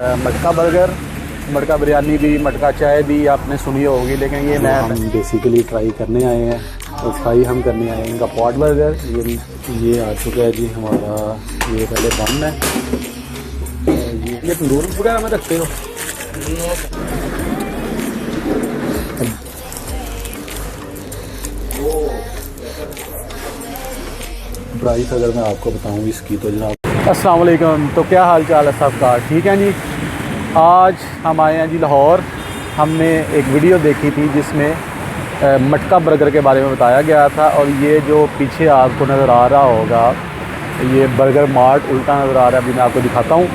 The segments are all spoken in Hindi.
मटका बर्गर, मटका बिरयानी भी, मटका चाय भी आपने सुनी होगी, लेकिन ये मैं हम बेसिकली ट्राई करने आए हैं और फ्राई हम करने आए हैं इनका पॉट बर्गर। ये आ चुका है जी हमारा। ये पहले बन है, ये तंदूर वगैरह में रखते हो? प्राइस अगर मैं आपको बताऊं इसकी तो जनाब। अस्सलाम वालेकुम। तो क्या हाल चाल है सबका? ठीक है जी। आज हम आए हैं जी लाहौर। हमने एक वीडियो देखी थी जिसमें मटका बर्गर के बारे में बताया गया था, और ये जो पीछे आपको नज़र आ रहा होगा ये बर्गर मार्ट उल्टा नज़र आ रहा है। अभी मैं आपको दिखाता हूँ।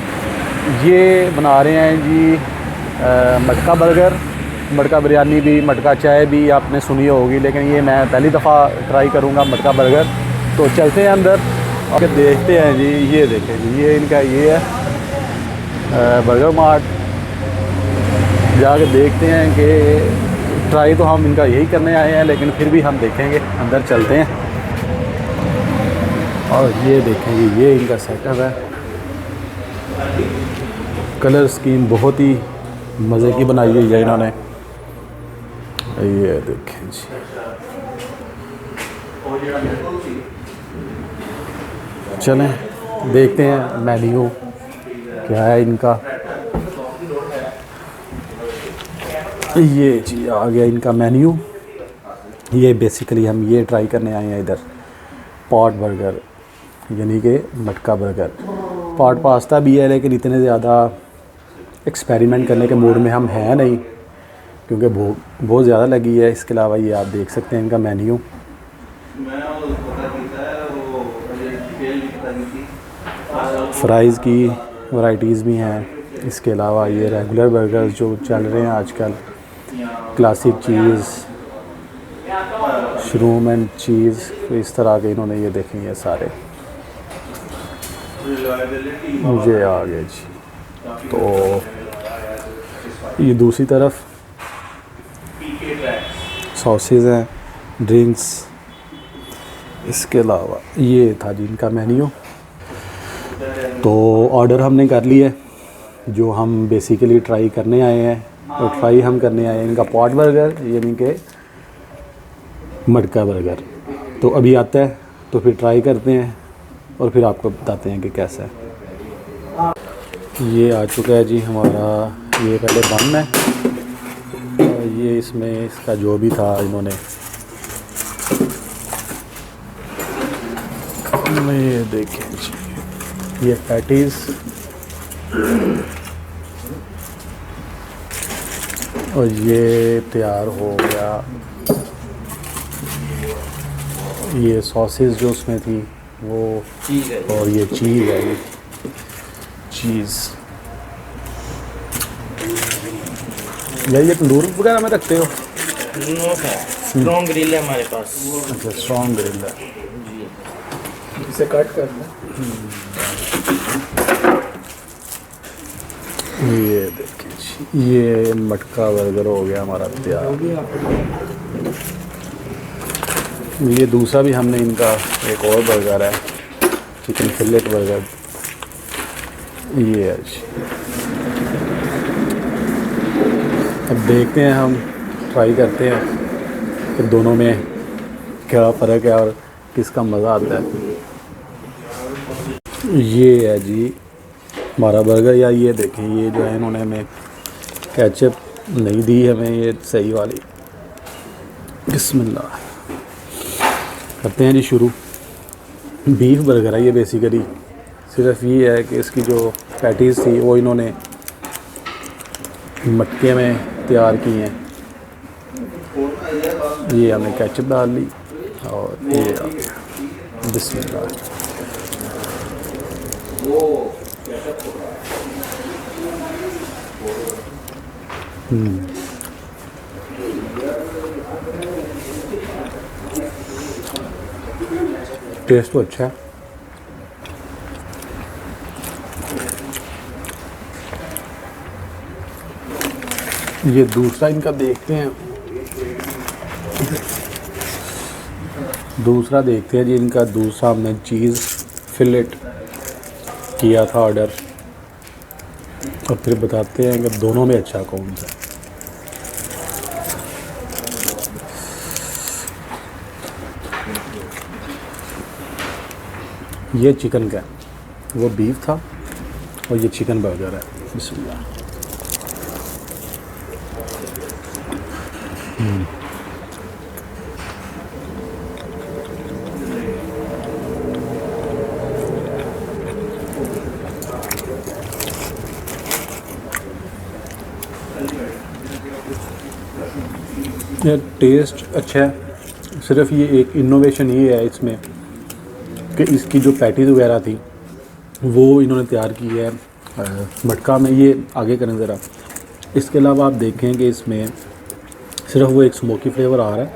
ये बना रहे हैं जी मटका बर्गर, मटका बिरयानी भी, मटका चाय भी आपने सुनी होगी, लेकिन ये मैं पहली दफ़ा ट्राई करूँगा मटका बर्गर। तो चलते हैं अंदर और देखते हैं जी। ये देखें जी, ये इनका ये है बर्गर मार्ट। जाके देखते हैं कि ट्राई तो हम इनका यही करने आए हैं, लेकिन फिर भी हम देखेंगे, अंदर चलते हैं। और ये देखें जी, ये इनका सेटअप है। कलर स्कीम बहुत ही मज़े की बनाई हुई है इन्होंने। ये देखें जी, चलें देखते हैं मेन्यू क्या है इनका। ये जी आ गया इनका मेन्यू। ये बेसिकली हम ये ट्राई करने आए हैं इधर, पॉट बर्गर यानी कि मटका बर्गर। पॉट पास्ता भी है, लेकिन इतने ज़्यादा एक्सपेरिमेंट करने के मूड में हम हैं नहीं, क्योंकि भूख बहुत ज़्यादा लगी है। इसके अलावा ये आप देख सकते हैं इनका मेन्यू। फ्राइज़ की वैराइटीज़ भी हैं। इसके अलावा ये रेगुलर बर्गर्स जो चल रहे हैं आजकल, क्लासिक चीज़, शरूम एंड चीज़, इस तरह के इन्होंने ये देखें ये सारे मुझे आ गए जी। तो ये दूसरी तरफ सॉसेस हैं, ड्रिंक्स। इसके अलावा ये था जी इनका मेन्यू। तो ऑर्डर हमने कर लिया है। जो हम बेसिकली ट्राई करने आए हैं, और ट्राई हम करने आए हैं इनका पॉट बर्गर यानी कि मटका बर्गर। तो अभी आता है तो फिर ट्राई करते हैं और फिर आपको बताते हैं कि कैसा है। ये आ चुका है जी हमारा। ये पहले बन है, और ये इसमें इसका जो भी था इन्होंने, ये देखें जी, ये पैटीज़, और ये तैयार हो गया। ये सॉसेस जो उसमें थी वो चीज़ है, और ये चीज़ है, ये चीज़। ये तंदूर वगैरह में रखते हो? नो सर, स्ट्रॉन्ग ग्रिल है हमारे पास। अच्छा, स्ट्रॉन्ग ग्रिल है। इसे कट करना। ये देखिए, ये मटका बर्गर हो गया हमारा तैयार। ये दूसरा भी हमने इनका एक और बर्गर है, चिकन फिलेट बर्गर। ये है जी। अब देखते हैं, हम ट्राई करते हैं कि दोनों में क्या फ़र्क है और किसका मज़ा आता है। ये है जी हमारा बर्गर। या ये देखें, ये जो है इन्होंने हमें केचप नहीं दी हमें, ये सही वाली। बिस्मिल्लाह करते हैं जी शुरू। बीफ बर्गर है ये बेसिकली। सिर्फ ये है कि इसकी जो पैटीज़ थी वो इन्होंने मटके में तैयार की हैं। ये हमने केचप डाल ली, और ये बिस्मिल्लाह। टेस्ट तो अच्छा है। ये दूसरा इनका देखते हैं, दूसरा देखते हैं जी इनका। दूसरा हमने चीज़ फिलेट किया था ऑर्डर। और फिर बताते हैं कि दोनों में अच्छा कौन सा है। ये चिकन का है, वो बीफ था और ये चिकन बर्गर है। बिस्मिल्लाह। ये टेस्ट अच्छा है। सिर्फ ये एक इनोवेशन ये है इसमें कि इसकी जो पैटीज़ वगैरह थी वो इन्होंने तैयार की है मटका में। ये आगे करें ज़रा। इसके अलावा आप देखें कि इसमें सिर्फ वो एक स्मोकी फ्लेवर आ रहा है,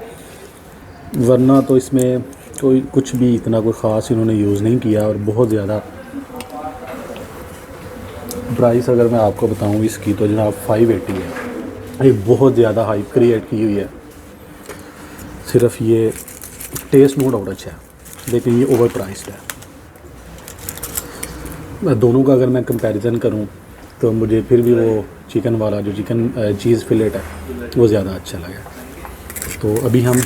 वरना तो इसमें कोई कुछ भी इतना कोई ख़ास इन्होंने यूज़ नहीं किया। और बहुत ज़्यादा प्राइस अगर मैं आपको बताऊं इसकी तो जनाब 580 है। ये बहुत ज़्यादा हाइप क्रिएट की हुई है। सिर्फ ये टेस्ट नो डाउट अच्छा है, लेकिन ये ओवर प्राइस्ड है। दोनों का अगर मैं कंपैरिजन करूं तो मुझे फिर भी वो चिकन वाला जो चिकन चीज़ फिलेट है वो ज़्यादा अच्छा लगा। तो अभी हम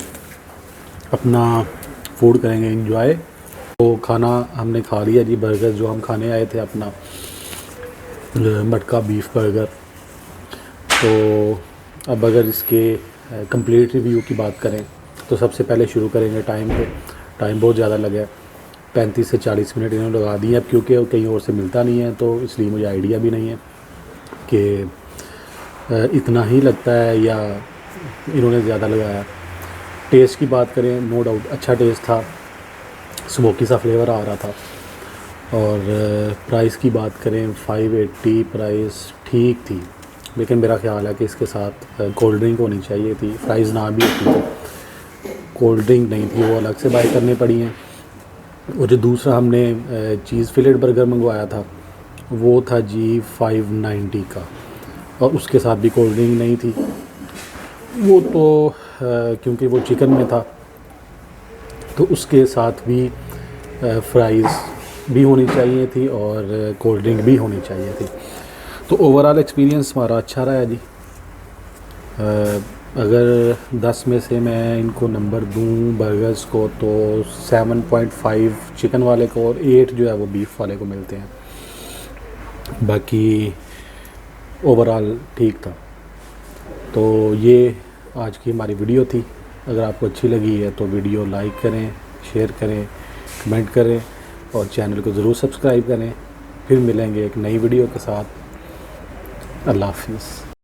अपना फूड करेंगे एंजॉय। तो खाना हमने खा लिया जी। बर्गर जो हम खाने आए थे अपना मटका बीफ बर्गर। तो अब अगर इसके कंप्लीट रिव्यू की बात करें तो सबसे पहले शुरू करेंगे टाइम पे। टाइम बहुत ज़्यादा लगा, 35 से 40 मिनट इन्होंने लगा दिए। अब क्योंकि कहीं और से मिलता नहीं है तो इसलिए मुझे आइडिया भी नहीं है कि इतना ही लगता है या इन्होंने ज़्यादा लगाया। टेस्ट की बात करें, नो डाउट अच्छा टेस्ट था, स्मोकी सा फ्लेवर आ रहा था। और प्राइस की बात करें 580 प्राइस ठीक थी, लेकिन मेरा ख्याल है कि इसके साथ कोल्ड ड्रिंक होनी चाहिए थी। प्राइस ना भी होती तो कोल्ड ड्रिंक नहीं थी, वो अलग से बाय करनी पड़ी हैं। और जो दूसरा हमने चीज़ फिलेट बर्गर मंगवाया था वो था जी 590 का, और उसके साथ भी कोल्ड ड्रिंक नहीं थी। वो तो क्योंकि वो चिकन में था तो उसके साथ भी फ्राइज़ भी होनी चाहिए थी और कोल्ड ड्रिंक भी होनी चाहिए थी। तो ओवरऑल एक्सपीरियंस हमारा अच्छा रहा है जी। अगर 10 में से मैं इनको नंबर दूं बर्गर्स को तो 7.5 चिकन वाले को और 8 जो है वो बीफ वाले को मिलते हैं। बाकी ओवरऑल ठीक था। तो ये आज की हमारी वीडियो थी। अगर आपको अच्छी लगी है तो वीडियो लाइक करें, शेयर करें, कमेंट करें और चैनल को ज़रूर सब्सक्राइब करें। फिर मिलेंगे एक नई वीडियो के साथ। अल्लाह हाफिज़।